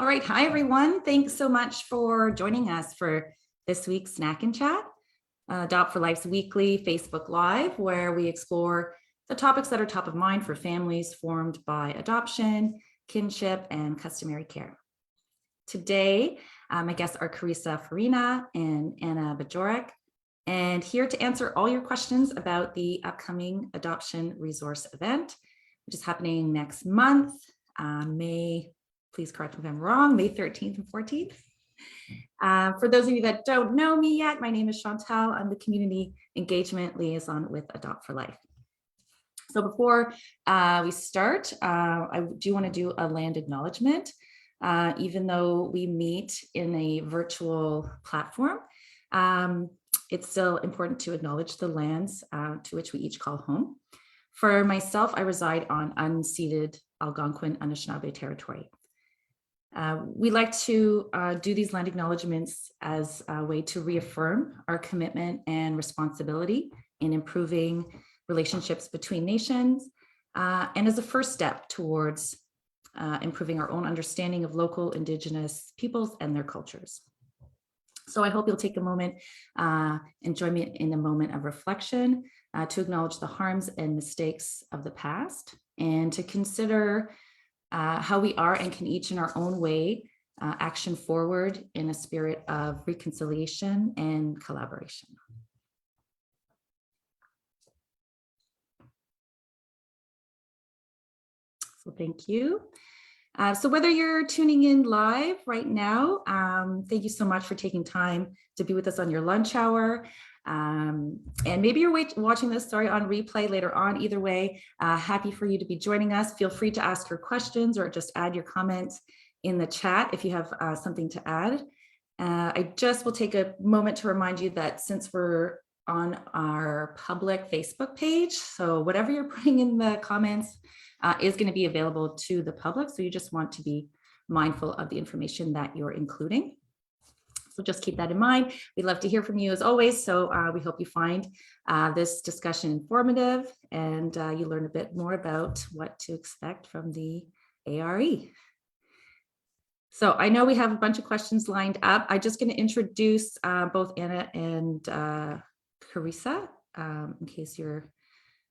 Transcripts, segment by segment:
All right. Hi, everyone. Thanks so much for joining us for this week's Snack and Chat, Adopt for Life's weekly Facebook Live, where we explore the topics that are top of mind for families formed by adoption, kinship, and customary care. Today, my guests are Karisa, Farinha, and Anna Bajorek, and here to answer all your questions about the upcoming adoption resource event, which is happening next month, please correct me if I'm wrong, May 13th and 14th. For those of you that don't know me yet, my name is Chantal. I'm the Community Engagement Liaison with Adopt for Life. So before we start, I do want to do a land acknowledgement. Even though we meet in a virtual platform, it's still important to acknowledge the lands to which we each call home. For myself, I reside on unceded Algonquin Anishinaabe territory. We like to do these land acknowledgements as a way to reaffirm our commitment and responsibility in improving relationships between nations, and as a first step towards improving our own understanding of local Indigenous peoples and their cultures. So I hope you'll take a moment and join me in a moment of reflection to acknowledge the harms and mistakes of the past and to consider how we are and can each in our own way action forward in a spirit of reconciliation and collaboration. So thank you. So whether you're tuning in live right now, thank you so much for taking time to be with us on your lunch hour. And maybe you're watching this story on replay later on. Either way, happy for you to be joining us. Feel free to ask your questions or just add your comments in the chat if you have something to add. I just will take a moment to remind you that since we're on our public Facebook page, so whatever you're putting in the comments is going to be available to the public. So you just want to be mindful of the information that you're including. So just keep that in mind. We'd love to hear from you as always. So we hope you find this discussion informative and you learn a bit more about what to expect from the ARE. So I know we have a bunch of questions lined up. I'm just going to introduce both Anna and Karisa in case you're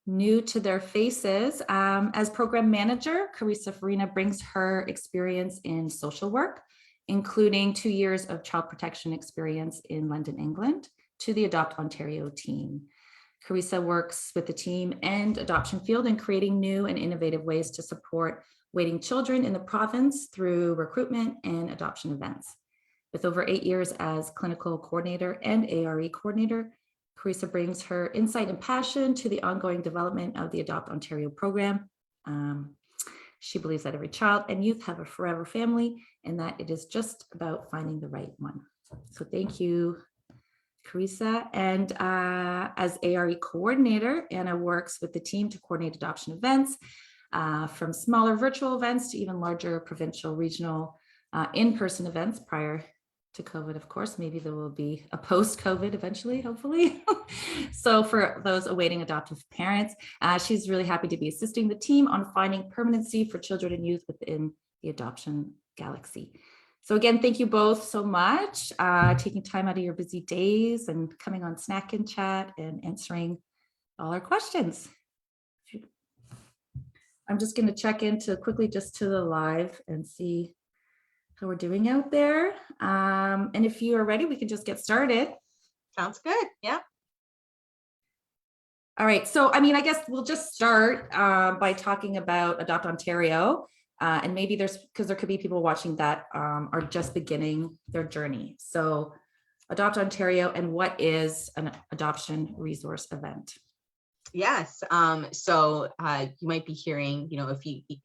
new to their faces. As program manager, Karisa Farinha brings her experience in social work, including 2 years of child protection experience in London, England, to the AdoptOntario team. Karisa works with the team and adoption field in creating new and innovative ways to support waiting children in the province through recruitment and adoption events. With over 8 years as clinical coordinator and ARE coordinator, Karisa brings her insight and passion to the ongoing development of the AdoptOntario program. She believes that every child and youth have a forever family and that it is just about finding the right one. So thank you, Karisa. And as ARE coordinator, Anna works with the team to coordinate adoption events from smaller virtual events to even larger provincial, regional, in-person events prior to COVID, of course. Maybe there will be a post-COVID eventually, hopefully. So for those awaiting adoptive parents, she's really happy to be assisting the team on finding permanency for children and youth within the adoption galaxy. So again, thank you both so much, taking time out of your busy days and coming on Snack and Chat and answering all our questions. I'm just going to check into quickly just to the live and see how we're doing out there. And if you are ready, we can just get started. Sounds good. Yeah. All right. So, I mean, I guess we'll just start by talking about AdoptOntario. And maybe because there could be people watching that are just beginning their journey. So AdoptOntario, and what is an adoption resource event? Yes. So you might be hearing,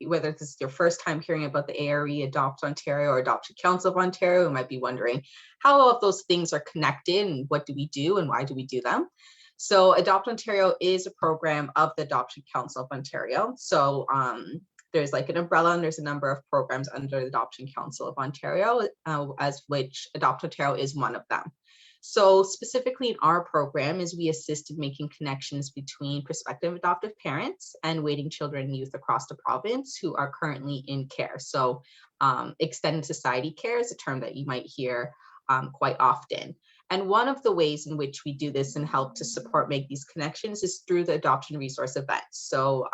whether this is your first time hearing about the ARE, AdoptOntario, or Adoption Council of Ontario, you might be wondering how all of those things are connected and what do we do and why do we do them? So AdoptOntario is a program of the Adoption Council of Ontario. So there's like an umbrella and there's a number of programs under the Adoption Council of Ontario, as which AdoptOntario is one of them. So specifically in our program is we assist in making connections between prospective adoptive parents and waiting children and youth across the province who are currently in care. So extended society care is a term that you might hear quite often. And one of the ways in which we do this and help to support make these connections is through the adoption resource events. So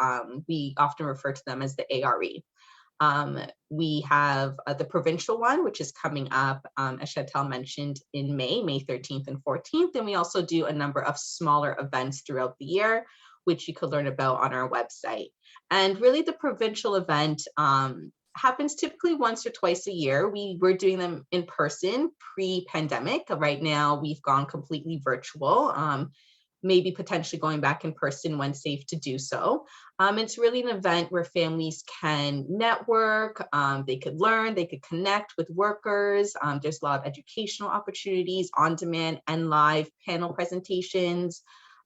we often refer to them as the ARE. We have the provincial one, which is coming up, as Chantal mentioned, in May 13th and 14th. And we also do a number of smaller events throughout the year, which you could learn about on our website. And really the provincial event happens typically once or twice a year. We were doing them in person pre-pandemic. Right now, we've gone completely virtual, maybe potentially going back in person when safe to do so. It's really an event where families can network, they could learn, they could connect with workers. There's a lot of educational opportunities, on-demand and live panel presentations.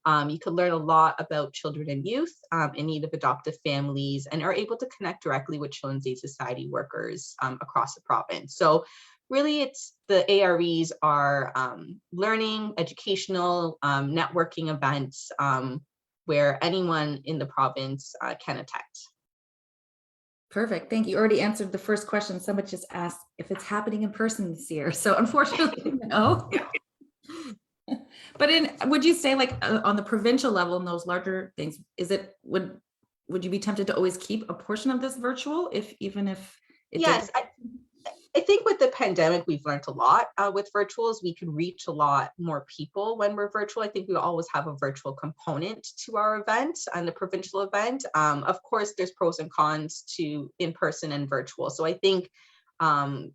You could learn a lot about children and youth in need of adoptive families and are able to connect directly with Children's Aid Society workers across the province. So really it's the AREs are learning, educational, networking events where anyone in the province can attend. Perfect. Thank you. You already answered the first question. Someone just asked if it's happening in person this year. So unfortunately, no. But would you say like on the provincial level in those larger things, would you be tempted to always keep a portion of this virtual even if it Yes, I think with the pandemic, we've learned a lot with virtuals. We can reach a lot more people when we're virtual. I think we always have a virtual component to our event and the provincial event. Of course, there's pros and cons to in-person and virtual. So I think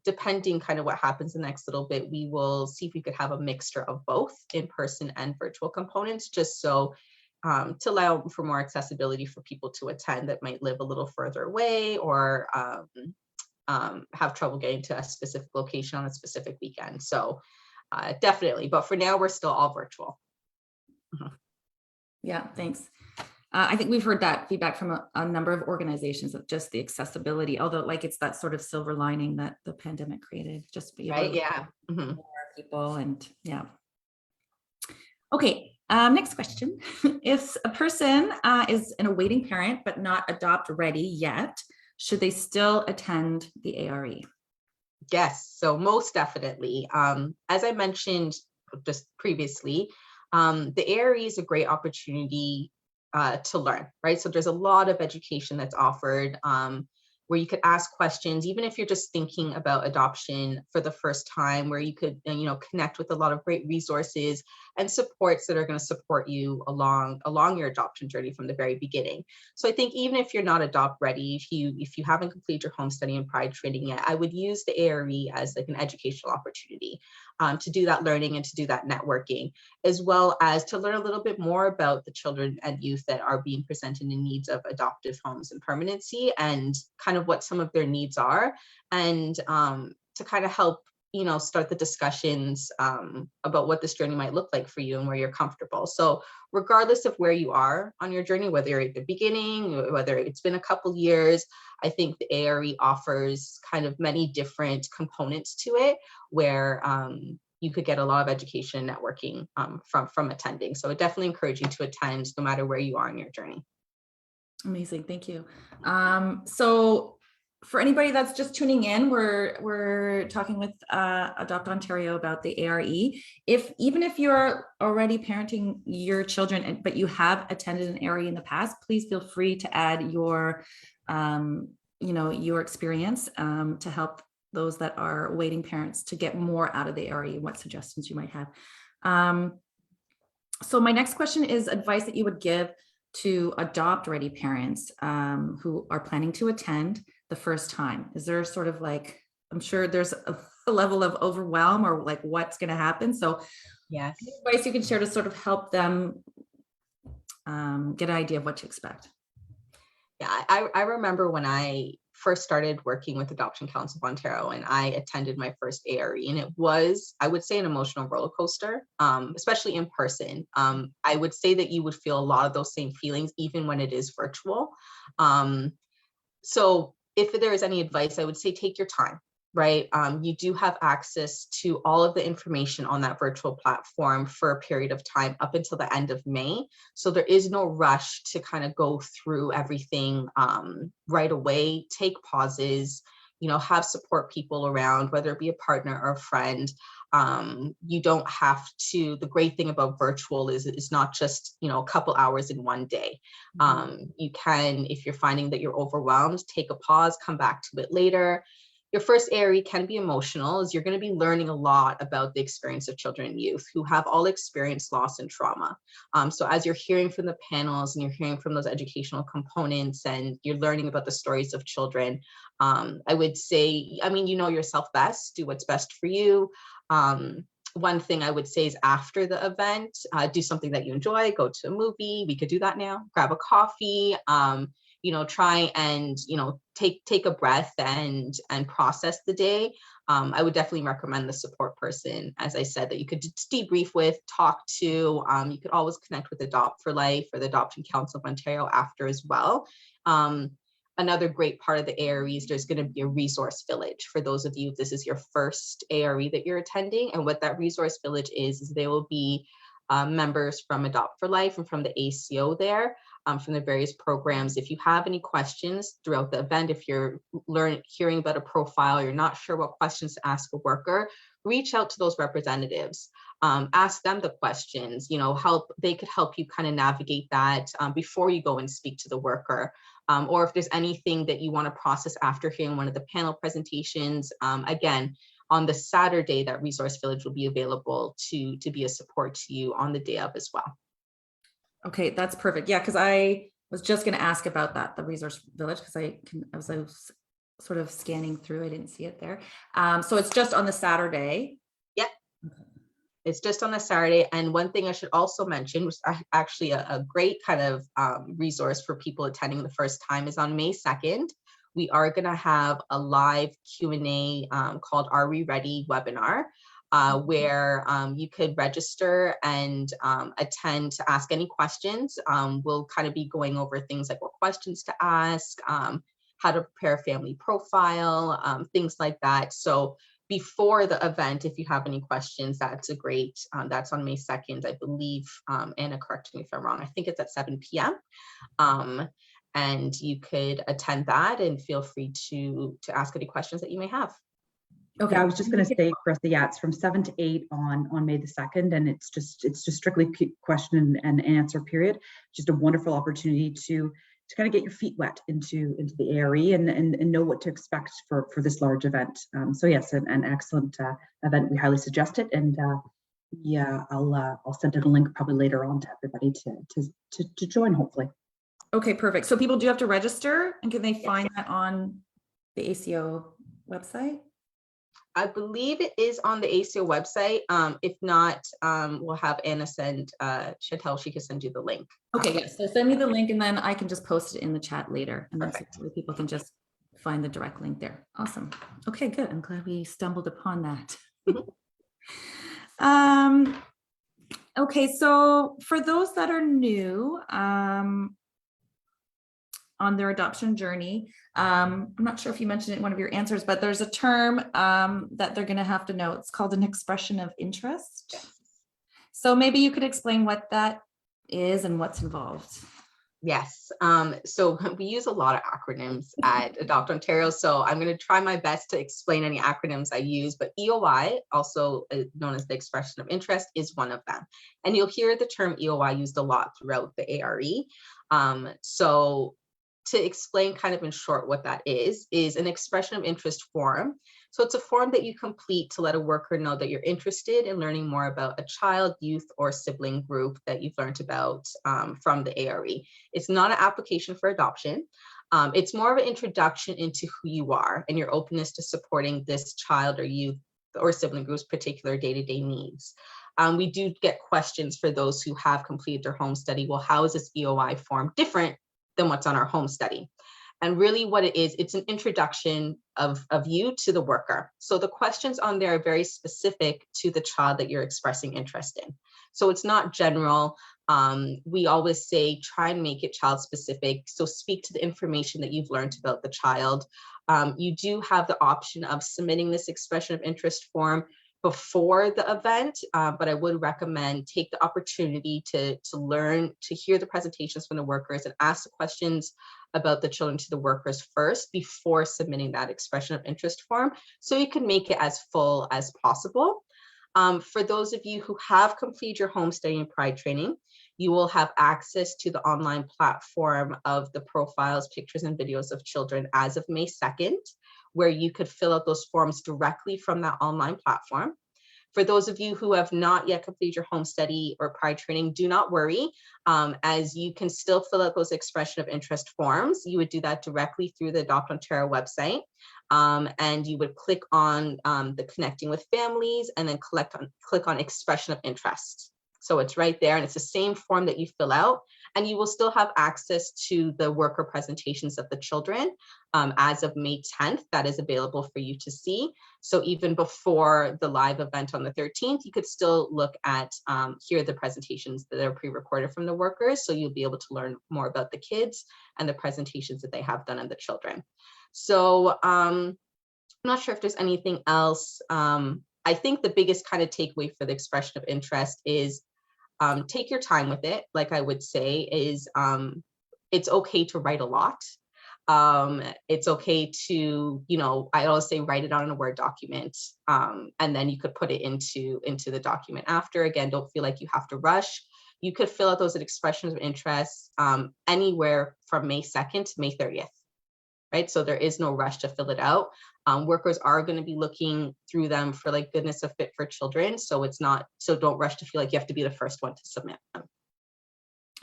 depending kind of what happens the next little bit, we will see if we could have a mixture of both in-person and virtual components, just so to allow for more accessibility for people to attend that might live a little further away or have trouble getting to a specific location on a specific weekend. So definitely, but for now, we're still all virtual. Yeah, thanks. I think we've heard that feedback from a number of organizations of just the accessibility, although like it's that sort of silver lining that the pandemic created, just be able Right, to yeah. more people and yeah. Okay, next question. If a person is an awaiting parent but not adopt ready yet, should they still attend the ARE? Yes, so most definitely. As I mentioned just previously, the ARE is a great opportunity to learn, right? So there's a lot of education that's offered where you could ask questions, even if you're just thinking about adoption for the first time, where you could, connect with a lot of great resources and supports that are going to support you along your adoption journey from the very beginning. So I think even if you're not adopt ready, if you haven't completed your home study and pride training yet, I would use the ARE as like an educational opportunity to do that learning and to do that networking, as well as to learn a little bit more about the children and youth that are being presented in needs of adoptive homes and permanency, and kind of what some of their needs are, and to kind of help start the discussions about what this journey might look like for you and where you're comfortable. So regardless of where you are on your journey, whether you're at the beginning, whether it's been a couple years, I think the ARE offers kind of many different components to it where you could get a lot of education and networking from attending. So I definitely encourage you to attend no matter where you are in your journey. Amazing, thank you. So for anybody that's just tuning in, we're talking with Adopt Ontario about the ARE. Even if you're already parenting your children, but you have attended an ARE in the past, please feel free to add your experience to help those that are waiting parents to get more out of the ARE, what suggestions you might have. So my next question is advice that you would give to adopt ready parents who are planning to attend the first time. Is there sort of like, I'm sure there's a level of overwhelm or like what's going to happen. So yes, advice you can share to sort of help them get an idea of what to expect. Yeah, I remember when I first started working with Adoption Council of Ontario and I attended my first ARE, and it was, I would say, an emotional roller coaster, especially in person. I would say that you would feel a lot of those same feelings even when it is virtual. So if there is any advice, I would say take your time. right? You do have access to all of the information on that virtual platform for a period of time up until the end of May. So there is no rush to kind of go through everything right away. Take pauses, have support people around, whether it be a partner or a friend. You don't have to, the great thing about virtual is it's not just, a couple hours in one day. You can, if you're finding that you're overwhelmed, take a pause, come back to it later. Your first ARE can be emotional, as you're going to be learning a lot about the experience of children and youth who have all experienced loss and trauma. So as you're hearing from the panels and you're hearing from those educational components and you're learning about the stories of children, I would say, you know yourself best, do what's best for you. One thing I would say is after the event, do something that you enjoy, go to a movie. We could do that now, grab a coffee, try and, take a breath and process the day. I would definitely recommend the support person, as I said, that you could debrief with, talk to. You could always connect with Adopt for Life or the Adoption Council of Ontario after as well. Another great part of the AREs, there's going to be a resource village for those of you, if this is your first ARE that you're attending. And what that resource village is there will be members from Adopt for Life and from the ACO there, from the various programs. If you have any questions throughout the event, if you're hearing about a profile, you're not sure what questions to ask a worker, reach out to those representatives. Ask them the questions, they could help you kind of navigate that before you go and speak to the worker. Or if there's anything that you want to process after hearing one of the panel presentations, again, on the Saturday, that resource village will be available to be a support to you on the day of as well. Okay, that's perfect. Yeah, because I was just going to ask about that, the resource village, because I was sort of scanning through, I didn't see it there. So it's just on the Saturday. Yeah. Okay. It's just on a Saturday. And one thing I should also mention, was actually a great kind of resource for people attending the first time, is on May 2nd, we are going to have a live Q&A called Are We Ready webinar, where you could register and attend to ask any questions. We'll kind of be going over things like what questions to ask, how to prepare a family profile, things like that. So before the event, if you have any questions, that's a great, that's on May 2nd, I believe. Anna, correct me if I'm wrong. I think it's at 7 p.m. And you could attend that and feel free to ask any questions that you may have. Okay, I was just going to say, Karisa, yeah, it's from 7 to 8 on May the 2nd, and it's just strictly question and answer period. Just a wonderful opportunity to kind of get your feet wet into the ARE and know what to expect for this large event. So yes, an excellent event. We highly suggest it, and yeah, I'll send out a link probably later on to everybody to join, hopefully. Okay, perfect. So people do have to register, and can they find that on the ACO website? I believe it is on the ACO website. If not, we'll have Anna send, Chantel, she can send you the link. Okay, yes. So send me the link and then I can just post it in the chat later. And then Perfect. so people can just find the direct link there. Awesome. Okay, good. I'm glad we stumbled upon that. Okay, so for those that are new on their adoption journey, I'm not sure if you mentioned it in one of your answers, but there's a term that they're going to have to know. It's called an expression of interest. So maybe you could explain what that is and what's involved. Yes, so we use a lot of acronyms at Adopt Ontario, so I'm going to try my best to explain any acronyms I use, but EOI, also known as the expression of interest, is one of them. And you'll hear the term EOI used a lot throughout the ARE. So to explain kind of in short what that is an expression of interest form. So it's a form that you complete to let a worker know that you're interested in learning more about a child, youth, or sibling group that you've learned about from the ARE. It's not an application for adoption. It's more of an introduction into who you are and your openness to supporting this child or youth or sibling group's particular day-to-day needs. We do get questions for those who have completed their home study. Well, how is this EOI form different than what's on our home study? And really what it is, it's an introduction of you to the worker. So the questions on there are very specific to the child that you're expressing interest in. So it's not general. We always say, try and make it child specific. So speak to the information that you've learned about the child. You do have the option of submitting this expression of interest form before the event, but I would recommend take the opportunity to learn, to hear the presentations from the workers and ask the questions about the children to the workers first before submitting that expression of interest form, so you can make it as full as possible. For those of you who have completed your home study and pride training, you will have access to the online platform of the profiles, pictures, and videos of children as of May 2nd, where you could fill out those forms directly from that online platform. For those of you who have not yet completed your home study or pride training, do not worry, as you can still fill out those expression of interest forms. You would do that directly through the Adopt Ontario website, and you would click on the connecting with families and then click on expression of interest. So it's right there, and it's the same form that you fill out, and you will still have access to the worker presentations of the children as of May 10th. That is available for you to see. So even before the live event on the 13th, you could still look at, hear the presentations that are pre-recorded from the workers. So you'll be able to learn more about the kids and the presentations that they have done on the children. So I'm not sure if there's anything else. I think the biggest kind of takeaway for the expression of interest is take your time with it. Like I would say is it's okay to write a lot. It's okay to, I always say write it on a Word document, and then you could put it into the document after. Again, don't feel like you have to rush. You could fill out those expressions of interest anywhere from May 2nd to May 30th. Right? So there is no rush to fill it out. Workers are going to be looking through them for like goodness of fit for children. So don't rush to feel like you have to be the first one to submit them.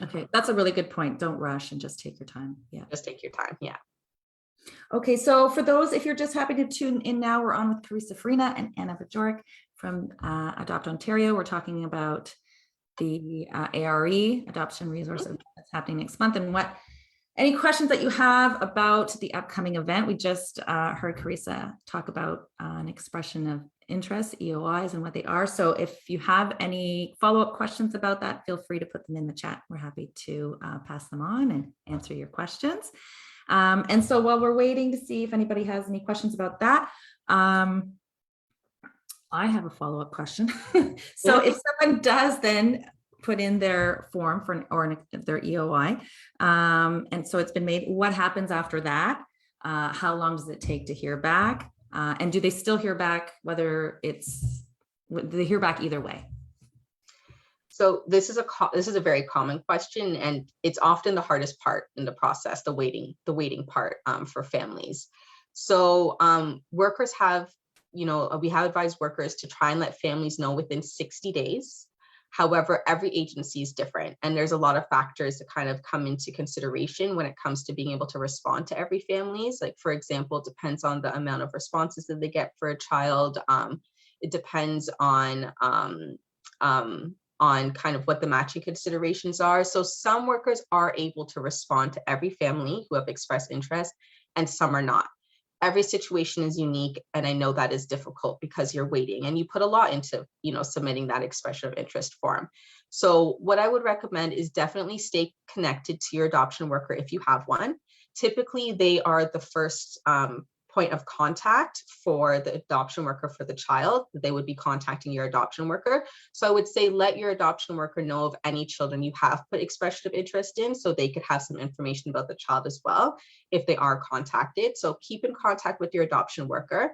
Okay, that's a really good point. Don't rush and just take your time. Yeah. Just take your time. Yeah. Okay, so for those, if you're just happy to tune in now, we're on with Karisa, Farinha, and Anna Bajorek from Adopt Ontario. We're talking about the ARE, Adoption Resource Event that's happening next month, and any questions that you have about the upcoming event. We just heard Karisa talk about an expression of interest, EOIs, and what they are. So if you have any follow-up questions about that, feel free to put them in the chat. We're happy to pass them on and answer your questions. And so while we're waiting to see if anybody has any questions about that, I have a follow-up question. So if someone does then put in their form or their EOI, and so it's been made, what happens after that? How long does it take to hear back? And do they still hear back, do they hear back either way? So this is a very common question, and it's often the hardest part in the process, the waiting part for families. So workers have, we have advised workers to try and let families know within 60 days. However, every agency is different, and there's a lot of factors that kind of come into consideration when it comes to being able to respond to every families. Like, for example, it depends on the amount of responses that they get for a child. It depends on kind of what the matching considerations are. So some workers are able to respond to every family who have expressed interest, and some are not. Every situation is unique, and I know that is difficult because you're waiting and you put a lot into, submitting that expression of interest form. So what I would recommend is definitely stay connected to your adoption worker if you have one. Typically, they are the first point of contact for the adoption worker for the child. They would be contacting your adoption worker. So I would say let your adoption worker know of any children you have put expression of interest in, so they could have some information about the child as well if they are contacted. So keep in contact with your adoption worker.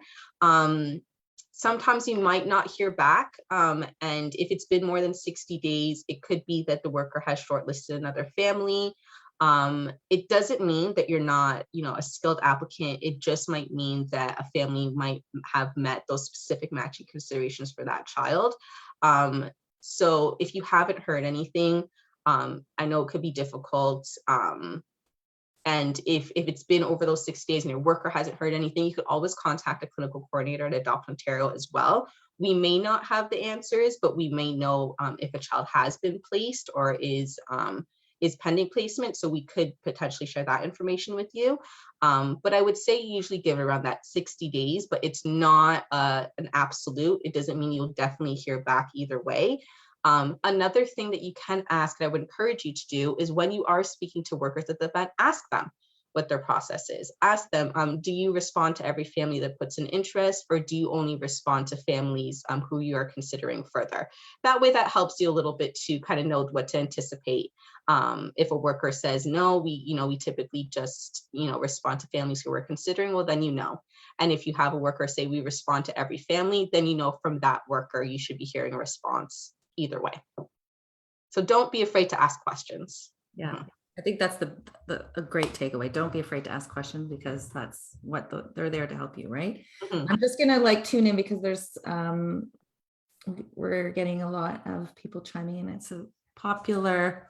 Sometimes you might not hear back, and if it's been more than 60 days, it could be that the worker has shortlisted another family. It doesn't mean that you're not, a skilled applicant. It just might mean that a family might have met those specific matching considerations for that child. So if you haven't heard anything, I know it could be difficult. And if it's been over those 6 days and your worker hasn't heard anything, you could always contact a clinical coordinator at Adopt Ontario as well. We may not have the answers, but we may know if a child has been placed or is pending placement. So we could potentially share that information with you. But I would say usually give it around that 60 days, but it's not an absolute. It doesn't mean you'll definitely hear back either way. Another thing that you can ask, and I would encourage you to do, is when you are speaking to workers at the event, ask them, what their process is. Ask them, do you respond to every family that puts an interest, or do you only respond to families who you are considering further? That way, that helps you a little bit to kind of know what to anticipate. If a worker says, no, we typically just, respond to families who we're considering, well, then you know. And if you have a worker say we respond to every family, then you know from that worker, you should be hearing a response either way. So don't be afraid to ask questions. Yeah. I think that's a great takeaway. Don't be afraid to ask questions, because that's what they're there to help you, right? Mhm. I'm just gonna tune in, because there's we're getting a lot of people chiming in. It's a popular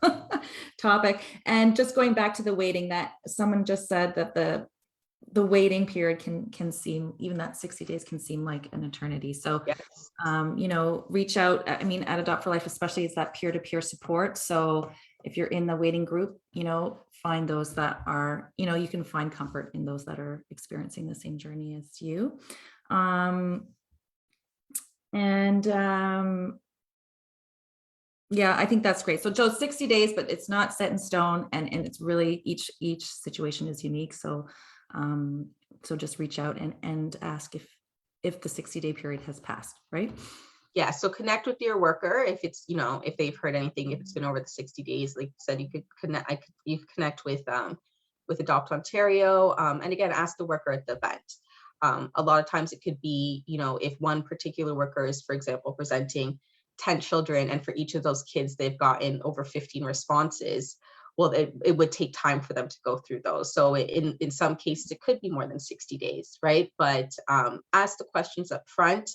topic. And just going back to the waiting, that someone just said that the waiting period can seem, even that 60 days can seem like an eternity. So Yes. reach out. I mean, at Adopt for Life especially, is that peer-to-peer support. So if you're in the waiting group, find those that are, you can find comfort in those that are experiencing the same journey as you. Yeah, I think that's great. So Joe, 60 days, but it's not set in stone, and it's really each situation is unique. So so just reach out and ask if the 60-day period has passed, right? Yeah, so connect with your worker if it's, if they've heard anything, if it's been over the 60 days. Like you said, you could connect. You could connect with Adopt Ontario, and again, ask the worker at the event. A lot of times it could be, if one particular worker is, for example, presenting 10 children, and for each of those kids they've gotten over 15 responses. Well, it would take time for them to go through those. So in some cases, it could be more than 60 days, right? But ask the questions up front.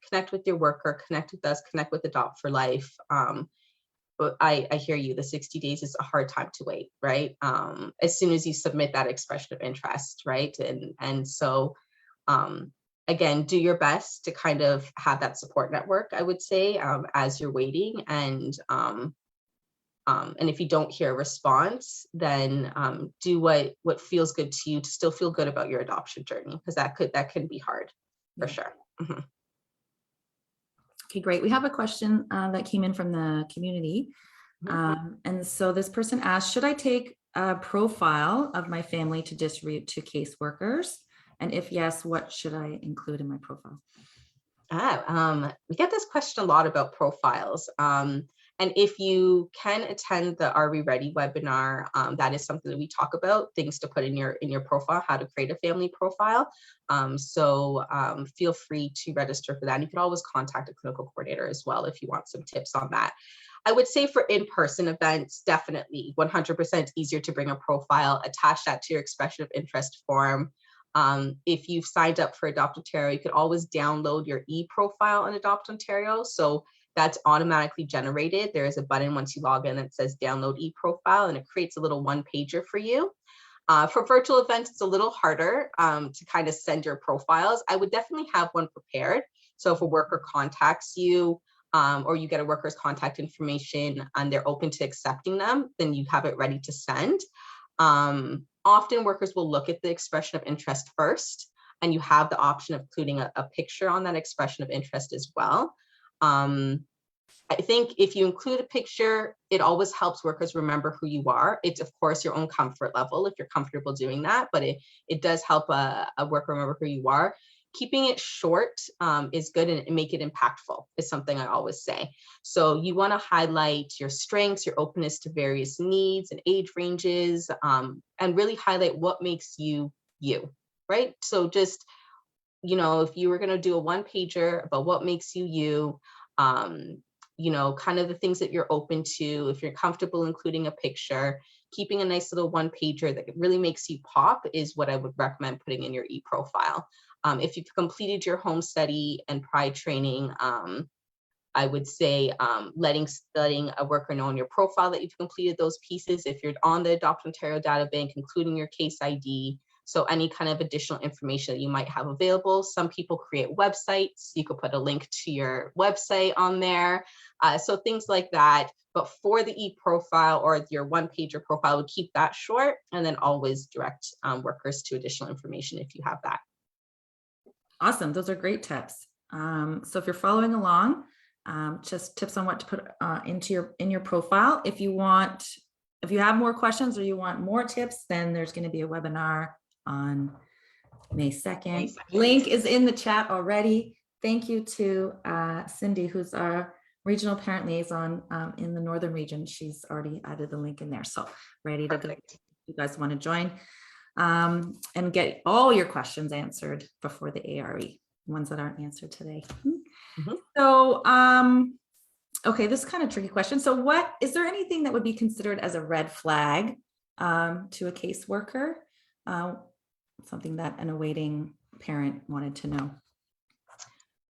Connect with your worker, connect with us, connect with Adopt for Life. But I hear you, the 60 days is a hard time to wait, right? As soon as you submit that expression of interest, right? And so, again, do your best to kind of have that support network, I would say, as you're waiting. And if you don't hear a response, then do what feels good to you to still feel good about your adoption journey, because that can be hard for sure. Mm-hmm. Okay, great. We have a question that came in from the community. And so this person asked, should I take a profile of my family to distribute to caseworkers? And if yes, what should I include in my profile? We get this question a lot about profiles. And if you can attend the Are We Ready webinar, that is something that we talk about, things to put in your profile, how to create a family profile. So feel free to register for that. And you can always contact a clinical coordinator as well if you want some tips on that. I would say for in-person events, definitely 100% easier to bring a profile, attach that to your expression of interest form. If you've signed up for Adopt Ontario, you could always download your e-profile on Adopt Ontario. So that's automatically generated. There is a button once you log in that says download e-profile, and it creates a little one-pager for you. For virtual events, it's a little harder to kind of send your profiles. I would definitely have one prepared. So if a worker contacts you, or you get a worker's contact information and they're open to accepting them, then you have it ready to send. Often workers will look at the expression of interest first, and you have the option of including a picture on that expression of interest as well. I think if you include a picture, it always helps workers remember who you are. It's, of course, your own comfort level if you're comfortable doing that, but it does help a worker remember who you are. Keeping it short is good, and make it impactful is something I always say. So you want to highlight your strengths, your openness to various needs and age ranges, and really highlight what makes you you, right? So just, if you were going to do a one-pager about what makes you you, kind of the things that you're open to, if you're comfortable including a picture, keeping a nice little one-pager that really makes you pop is what I would recommend putting in your e-profile. If you've completed your home study and pride training, I would say letting a worker know in your profile that you've completed those pieces. If you're on the Adopt Ontario data bank, including your case ID, so any kind of additional information that you might have available. Some people create websites. You could put a link to your website on there. So things like that. But for the e-profile or your one-pager profile, would keep that short, and then always direct workers to additional information if you have that. Awesome. Those are great tips. So if you're following along, just tips on what to put in your profile. If you want if you have more questions or you want more tips, then there's going to be a webinar on May 2nd. Link is in the chat already. Thank you to Cindy, who's our regional parent liaison in the Northern region. She's already added the link in there. So ready to go. If you guys want to join and get all your questions answered before the ARE, ones that aren't answered today. So, okay, this is kind of tricky question. So is there anything that would be considered as a red flag to a caseworker? Something that an awaiting parent wanted to know.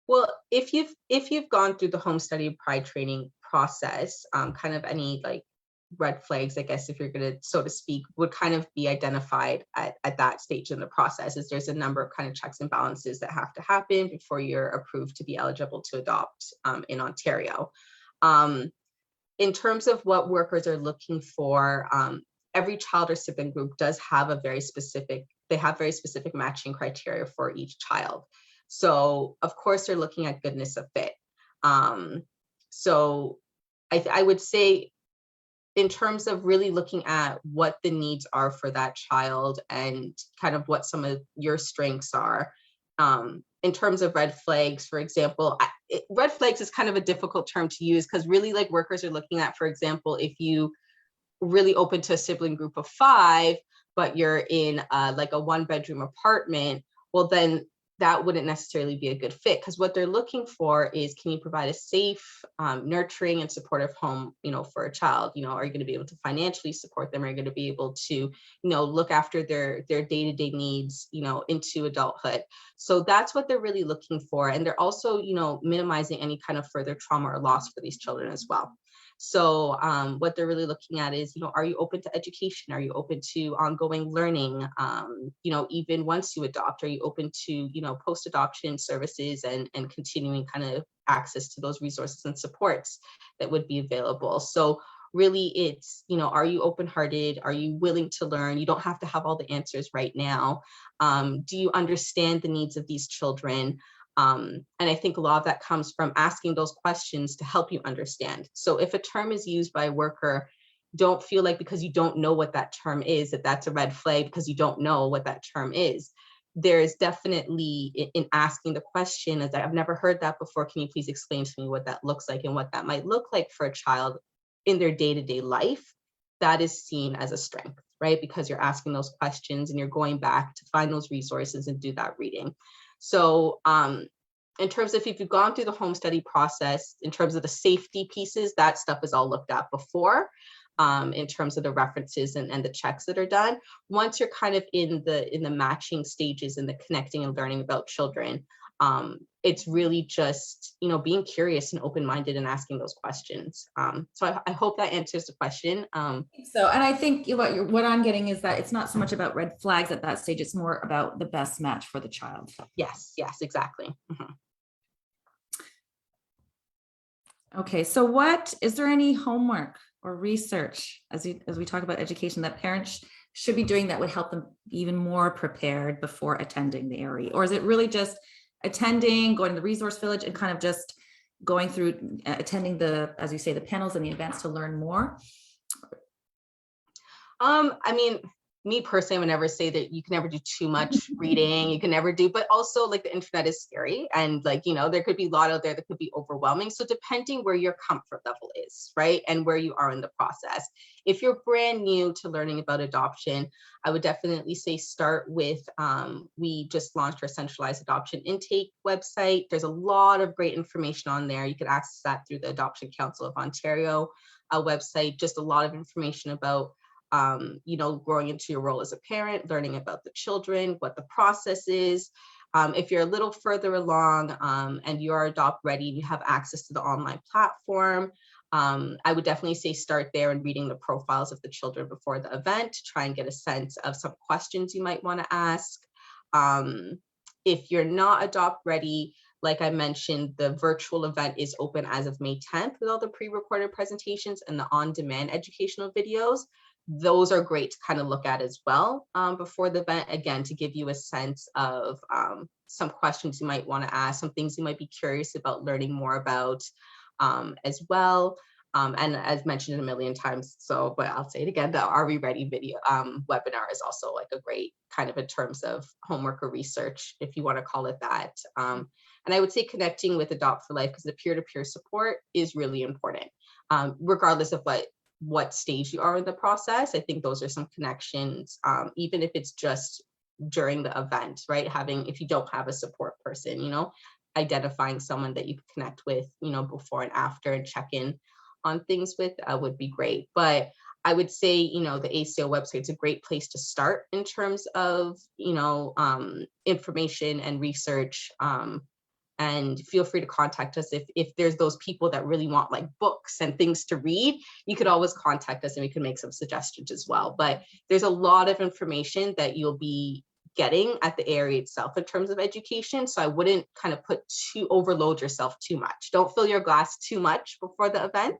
Well, if you've gone through the home study pride training process, kind of any like red flags, I guess, if you're going to, so to speak, would kind of be identified at that stage in the process. Is there's a number of kind of checks and balances that have to happen before you're approved to be eligible to adopt in Ontario. In terms of what workers are looking for, every child or sibling group does have a very specific matching criteria for each child. So of course they're looking at goodness of fit. So I would say in terms of really looking at what the needs are for that child and kind of what some of your strengths are. In terms of red flags, for example, red flags is kind of a difficult term to use because really like workers are looking at, for example, if you really open to a sibling group of 5, but you're in like a 1-bedroom apartment, well, then that wouldn't necessarily be a good fit because what they're looking for is, can you provide a safe, nurturing and supportive home, for a child? Are you going to be able to financially support them? Are you going to be able to, look after their day-to-day needs, into adulthood? So that's what they're really looking for. And they're also, minimizing any kind of further trauma or loss for these children as well. So what they're really looking at is, are you open to education? Are you open to ongoing learning? Even once you adopt, are you open to, post-adoption services and continuing kind of access to those resources and supports that would be available? So really it's, are you open-hearted? Are you willing to learn? You don't have to have all the answers right now. Do you understand the needs of these children? And I think a lot of that comes from asking those questions to help you understand. So if a term is used by a worker, don't feel like because you don't know what that term is, that's a red flag because you don't know what that term is. There's definitely in asking the question, as I've never heard that before, can you please explain to me what that looks like and what that might look like for a child in their day-to-day life? That is seen as a strength, right? Because you're asking those questions and you're going back to find those resources and do that reading. So in terms of if you've gone through the home study process, in terms of the safety pieces, that stuff is all looked at before, in terms of the references and the checks that are done. Once you're kind of in the matching stages and the connecting and learning about children, it's really just, being curious and open-minded and asking those questions. So I hope that answers the question. So, and I think what I'm getting is that it's not so much about red flags at that stage, it's more about the best match for the child. Yes, exactly. Mm-hmm. Okay, so is there any homework or research as we talk about education that parents should be doing that would help them be even more prepared before attending the ARE? Or is it really just attending, going to the resource village and kind of just going through attending as you say, the panels and the events to learn more? I mean, me personally, I would never say that you can never do too much reading. You can never do, but also like the internet is scary and like, there could be a lot out there that could be overwhelming. So depending where your comfort level is, right? And where you are in the process. If you're brand new to learning about adoption, I would definitely say start with, we just launched our centralized adoption intake website. There's a lot of great information on there. You can access that through the Adoption Council of Ontario website, just a lot of information about growing into your role as a parent, learning about the children, what the process is. If you're a little further along and you are adopt ready, you have access to the online platform. I would definitely say start there and reading the profiles of the children before the event to try and get a sense of some questions you might want to ask. If you're not adopt ready, like I mentioned, the virtual event is open as of May 10th with all the pre-recorded presentations and the on-demand educational videos. Those are great to kind of look at as well before the event, again, to give you a sense of some questions you might want to ask, some things you might be curious about learning more about as well. And as mentioned a million times, so, but I'll say it again, the Are We Ready video webinar is also like a great kind of in terms of homework or research, if you want to call it that. And I would say connecting with Adopt for Life, because the peer-to-peer support is really important, regardless of what stage you are in the process. I think those are some connections, even if it's just during the event, right? If you don't have a support person, identifying someone that you can connect with, before and after and check in on things with would be great. But I would say, the ACO website is a great place to start in terms of, information and research. And feel free to contact us if there's those people that really want like books and things to read. You could always contact us and we can make some suggestions as well. But there's a lot of information that you'll be getting at the area itself in terms of education. So I wouldn't kind of overload yourself too much. Don't fill your glass too much before the event.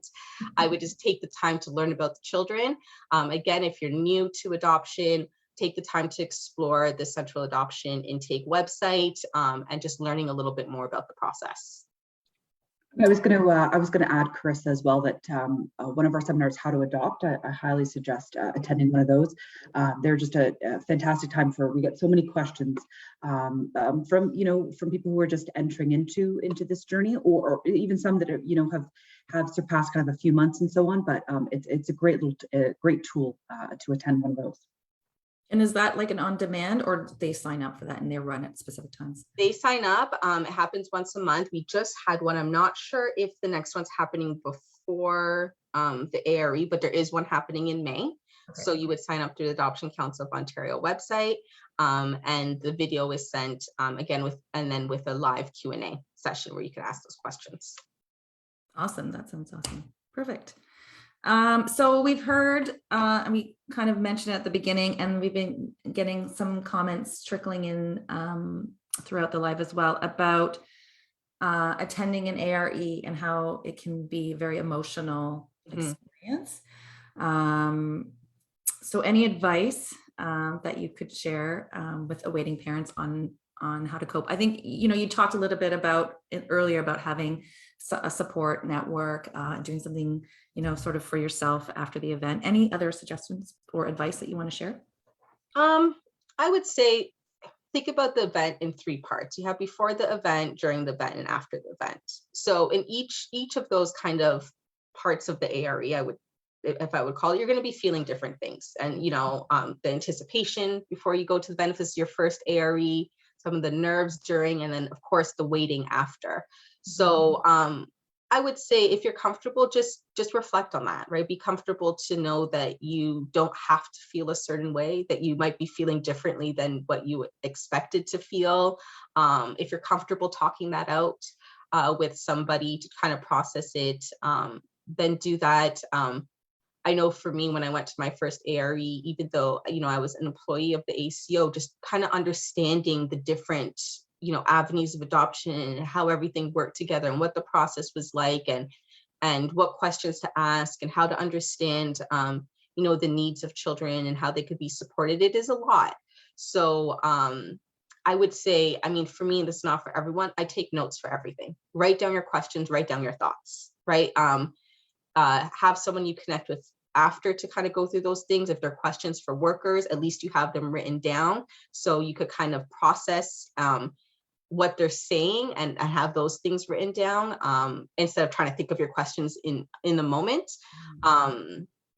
I would just take the time to learn about the children. Again, if you're new to adoption, take the time to explore the Central Adoption Intake website and just learning a little bit more about the process. I was going to add, Karisa, as well, that one of our seminars, How to Adopt, I highly suggest attending one of those. They're just a fantastic time we get so many questions from people who are just entering into this journey, or even some that are, have surpassed kind of a few months and so on. But it's a great tool to attend one of those. And is that like an on-demand, or do they sign up for that and they run at specific times? They sign up. It happens once a month. We just had one. I'm not sure if the next one's happening before the ARE, but there is one happening in May. Okay. So you would sign up through the Adoption Council of Ontario website, and the video is sent again with a live Q&A session where you can ask those questions. Awesome. That sounds awesome. Perfect. So we've heard, and we kind of mentioned at the beginning, and we've been getting some comments trickling in throughout the live as well about attending an ARE and how it can be a very emotional experience. So any advice that you could share with awaiting parents on how to cope? I think, you talked a little bit about it earlier about having a support network, doing something, sort of for yourself after the event. Any other suggestions or advice that you want to share? I would say, think about the event in 3 parts. You have before the event, during the event, and after the event. So in each of those kind of parts of the ARE, if I would call it, you're going to be feeling different things. And, the anticipation before you go to the event, if this is your first ARE, some of the nerves during, and then of course the waiting after. So I would say, if you're comfortable, just reflect on that, right? Be comfortable to know that you don't have to feel a certain way, that you might be feeling differently than what you expected to feel. If you're comfortable talking that out with somebody to kind of process it, then do that. I know for me, when I went to my first ARE, even though, I was an employee of the ACO, just kind of understanding the different, avenues of adoption and how everything worked together and what the process was like, and what questions to ask and how to understand, the needs of children and how they could be supported. It is a lot. So I would say, for me, this is not for everyone. I take notes for everything. Write down your questions, write down your thoughts, right? Have someone you connect with after to kind of go through those things. If they're questions for workers, at least you have them written down so you could kind of process what they're saying and have those things written down instead of trying to think of your questions in the moment.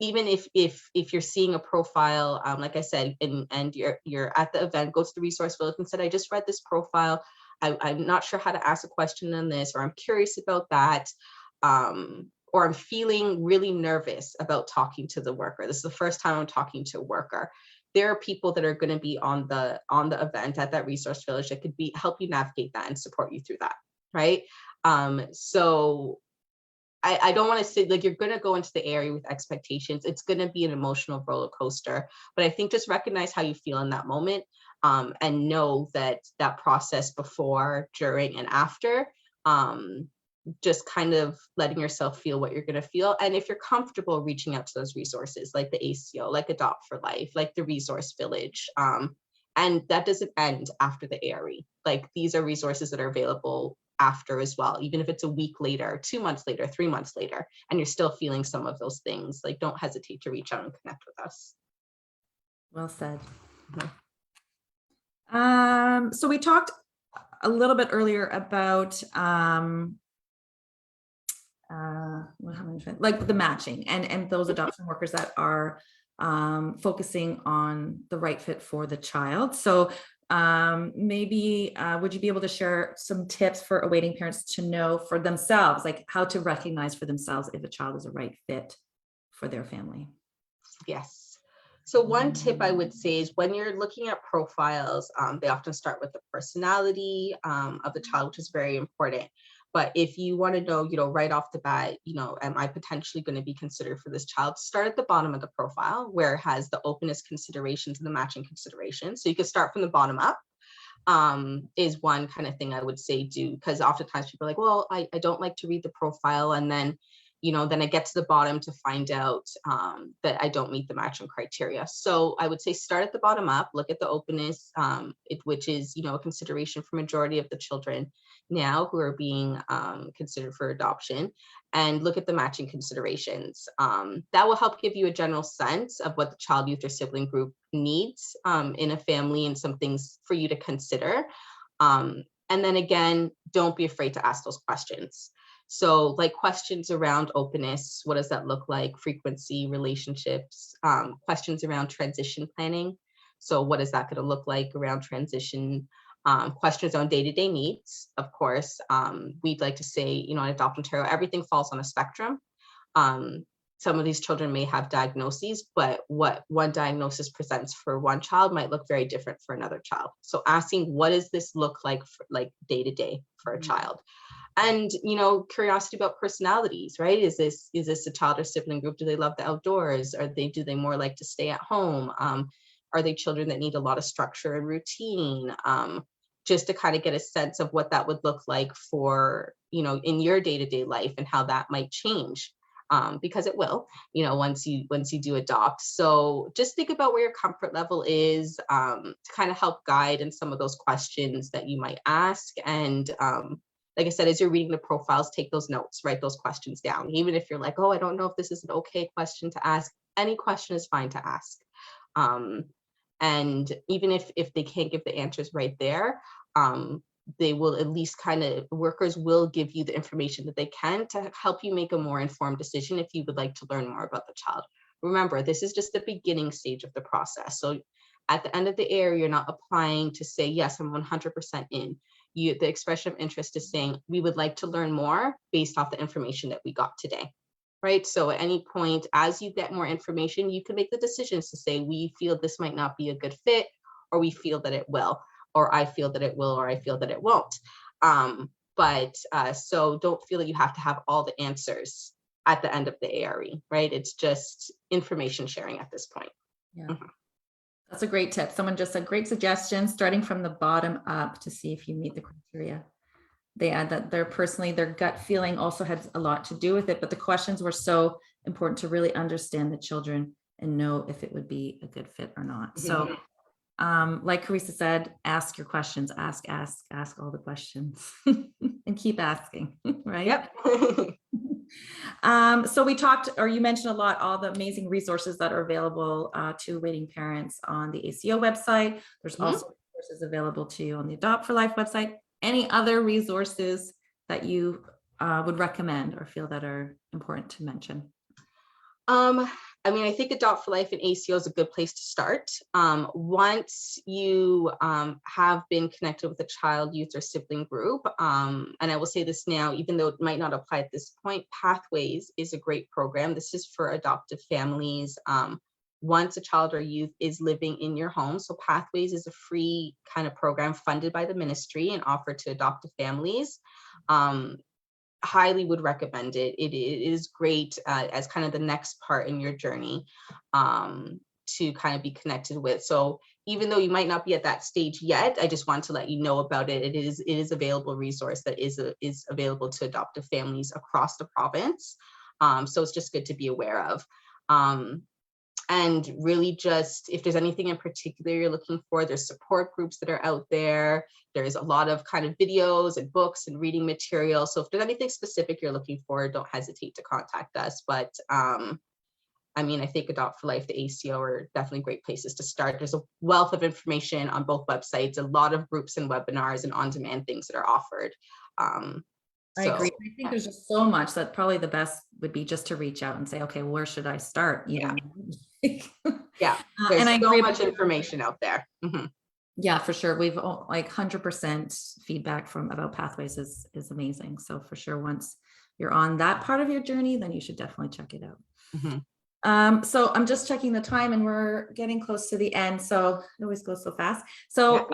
Even if you're seeing a profile, like I said, and you're at the event, go to the resource village and said, I just read this profile. I'm not sure how to ask a question on this, or I'm curious about that. Or I'm feeling really nervous about talking to the worker. This is the first time I'm talking to a worker. There are people that are going to be on the event at that resource village that could help you navigate that and support you through that, right? So I don't want to say like you're going to go into the area with expectations. It's going to be an emotional roller coaster, but I think just recognize how you feel in that moment, and know that process before, during, and after, just kind of letting yourself feel what you're going to feel. And if you're comfortable reaching out to those resources like the ACO, like Adopt for Life, like the resource village, and that doesn't end after the ARE. Like, these are resources that are available after as well, even if it's a week later, 2 months later, 3 months later, and you're still feeling some of those things, like don't hesitate to reach out and connect with us. Well said. Mhm. So we talked a little bit earlier about like the matching and those adoption workers that are focusing on the right fit for the child. So maybe would you be able to share some tips for awaiting parents to know for themselves, like how to recognize for themselves if a child is a right fit for their family? Yes. So one tip I would say is when you're looking at profiles, they often start with the personality of the child, which is very important. But if you want to know, right off the bat, am I potentially going to be considered for this child? Start at the bottom of the profile where it has the openness considerations and the matching considerations. So you can start from the bottom up. Is one kind of thing I would say do, because oftentimes people are like, well, I don't like to read the profile, and then then I get to the bottom to find out that I don't meet the matching criteria. So I would say start at the bottom up, look at the openness, which is, a consideration for majority of the children now who are being considered for adoption, and look at the matching considerations. That will help give you a general sense of what the child, youth, or sibling group needs in a family and some things for you to consider. And then again, don't be afraid to ask those questions. So like questions around openness, what does that look like? Frequency, relationships, questions around transition planning. So what is that going to look like around transition? Questions on day-to-day needs, of course. We'd like to say, at AdoptOntario, everything falls on a spectrum. Some of these children may have diagnoses, but what one diagnosis presents for one child might look very different for another child. So asking, what does this look like for, like day-to-day for a child? And curiosity about personalities, right? Is this a child or sibling group? Do they love the outdoors? Do they more like to stay at home? Are they children that need a lot of structure and routine? Just to kind of get a sense of what that would look like for in your day-to-day life and how that might change, because it will, once you do adopt. So just think about where your comfort level is, to kind of help guide in some of those questions that you might ask. And like I said, as you're reading the profiles, take those notes, write those questions down. Even if you're like, oh, I don't know if this is an okay question to ask, any question is fine to ask. And even if they can't give the answers right there, they will at least workers will give you the information that they can to help you make a more informed decision if you would like to learn more about the child. Remember, this is just the beginning stage of the process. So at the end of the year, you're not applying to say, yes, I'm 100% in. The expression of interest is saying, we would like to learn more based off the information that we got today, right? So at any point, as you get more information, you can make the decisions to say, we feel this might not be a good fit, or we feel that it will, or I feel that it will, or I feel that it won't. So don't feel that you have to have all the answers at the end of the ARE, right? It's just information sharing at this point. Yeah. Mm-hmm. That's a great tip. Someone just said, great suggestion, starting from the bottom up to see if you meet the criteria. They add that their gut feeling also had a lot to do with it, but the questions were so important to really understand the children and know if it would be a good fit or not. So like Karisa said, ask your questions, ask all the questions and keep asking, right? Yep. So we talked, or you mentioned a lot, all the amazing resources that are available to waiting parents on the ACO website. There's also resources available to you on the Adopt for Life website. Any other resources that you would recommend or feel that are important to mention? I think Adopt for Life and ACO is a good place to start. Once you have been connected with a child, youth, or sibling group, and I will say this now, even though it might not apply at this point, Pathways is a great program. This is for adoptive families. Once a child or youth is living in your home. So Pathways is a free kind of program funded by the ministry and offered to adoptive families. Highly would recommend it. It is great as kind of the next part in your journey to kind of be connected with. So even though you might not be at that stage yet, I just want to let you know about it. It is available resource that is available to adoptive families across the province. So it's just good to be aware of. And really just, if there's anything in particular you're looking for, there's support groups that are out there. There's a lot of kind of videos and books and reading material. So if there's anything specific you're looking for, don't hesitate to contact us. But I mean, I think Adopt for Life, the ACO are definitely great places to start. There's a wealth of information on both websites, a lot of groups and webinars and on-demand things that are offered. I agree. I think there's just so much that probably the best would be just to reach out and say, okay, where should I start? Even? Yeah, there's and I so agree much information out there. Yeah, for sure. We've like 100% feedback from about pathways is amazing. So for sure, once you're on that part of your journey, then you should definitely check it out. So I'm just checking the time and we're getting close to the end. So it always goes so fast. So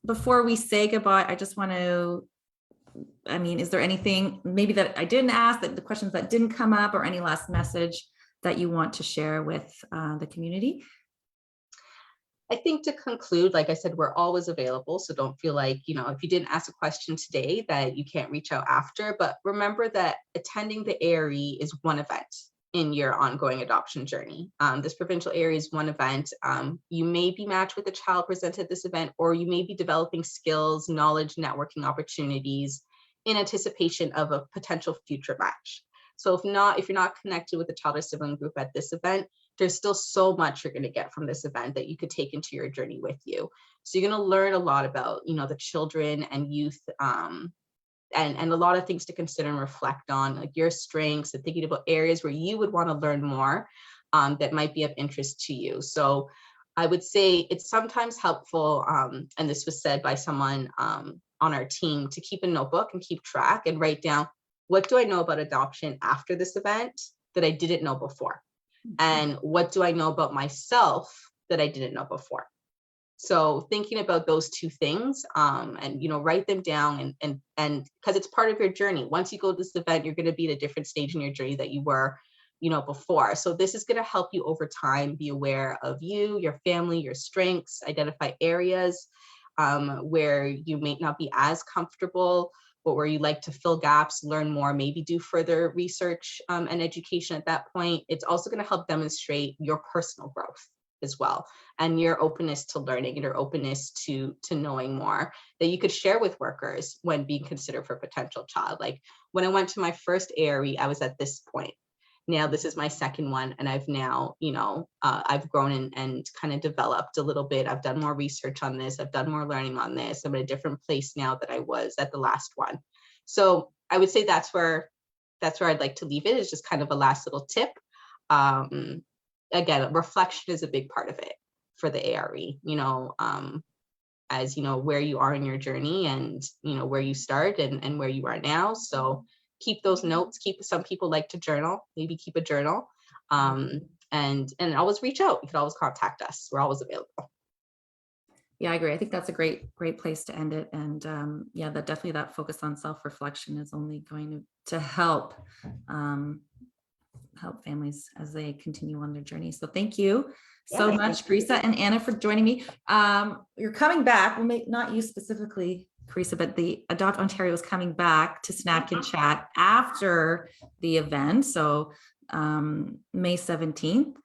before we say goodbye, I just want to, I mean, is there anything maybe that I didn't ask, that the questions that didn't come up, or any last message that you want to share with the community? I think to conclude, like I said, we're always available. So don't feel like, you know, if you didn't ask a question today that you can't reach out after, but remember that attending the ARE is one event in your ongoing adoption journey. This provincial ARE is one event. You may be matched with a child presented at this event, or you may be developing skills, knowledge, networking opportunities in anticipation of a potential future match. So if you're not connected with a child or sibling group at this event, there's still so much you're going to get from this event that you could take into your journey with you. So you're going to learn a lot about, you know, the children and youth, and a lot of things to consider and reflect on, like your strengths, and thinking about areas where you would want to learn more that might be of interest to you. So I would say it's sometimes helpful, and this was said by someone on our team, to keep a notebook and keep track and write down, what do I know about adoption after this event that I didn't know before? And what do I know about myself that I didn't know before? So thinking about those two things, and, you know, write them down, and because it's part of your journey. Once you go to this event, you're going to be at a different stage in your journey that you were, you know, before. So this is going to help you over time be aware of you, your family, your strengths, identify areas where you may not be as comfortable, but where you like to fill gaps, learn more, maybe do further research and education at that point. It's also going to help demonstrate your personal growth as well, and your openness to learning and your openness to knowing more that you could share with workers when being considered for a potential child. Like when I went to my first ARE, I was at this point. Now this is my second one, and I've now, you know, I've grown and kind of developed a little bit. I've done more research on this. I've done more learning on this. I'm in a different place now that I was at the last one. So I would say that's where I'd like to leave it, is just kind of a last little tip. Again, reflection is a big part of it for the ARE, you know, as you know, where you are in your journey, and, you know, where you start and where you are now. So keep those notes. Some people like to journal, maybe keep a journal, and always reach out. You can always contact us. We're always available. Yeah, I agree. I think that's a great place to end it. And yeah, definitely that focus on self-reflection is only going to help families as they continue on their journey. So thank you so much, Karisa and Anna, for joining me. You're coming back. We'll not you specifically, Karisa, but the Adopt Ontario is coming back to Snack and Chat after the event. So May 17th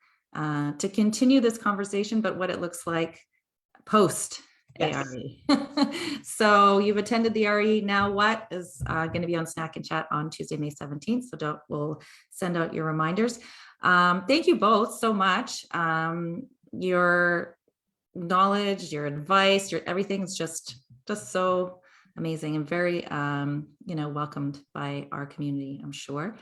to continue this conversation, but what it looks like post ARE. So you've attended the RE. Now what is going to be on Snack and Chat on Tuesday, May 17th. So we'll send out your reminders. Thank you both so much. Your knowledge, your advice, your everything is just so amazing and very, you know, welcomed by our community, I'm sure.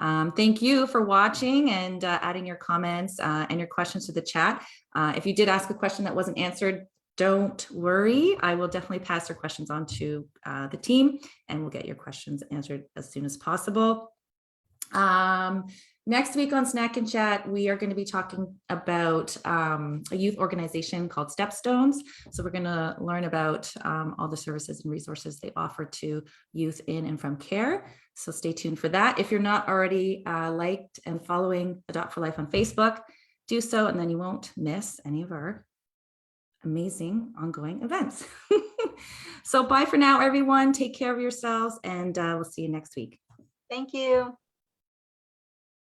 Thank you for watching and adding your comments and your questions to the chat. If you did ask a question that wasn't answered, don't worry. I will definitely pass your questions on to the team, and we'll get your questions answered as soon as possible. Next week on Snack and Chat, we are going to be talking about a youth organization called Stepstones. So we're going to learn about all the services and resources they offer to youth in and from care. So stay tuned for that. If you're not already liked and following Adopt for Life on Facebook, do so, and then you won't miss any of our amazing ongoing events. So bye for now, everyone. Take care of yourselves, and we'll see you next week. Thank you.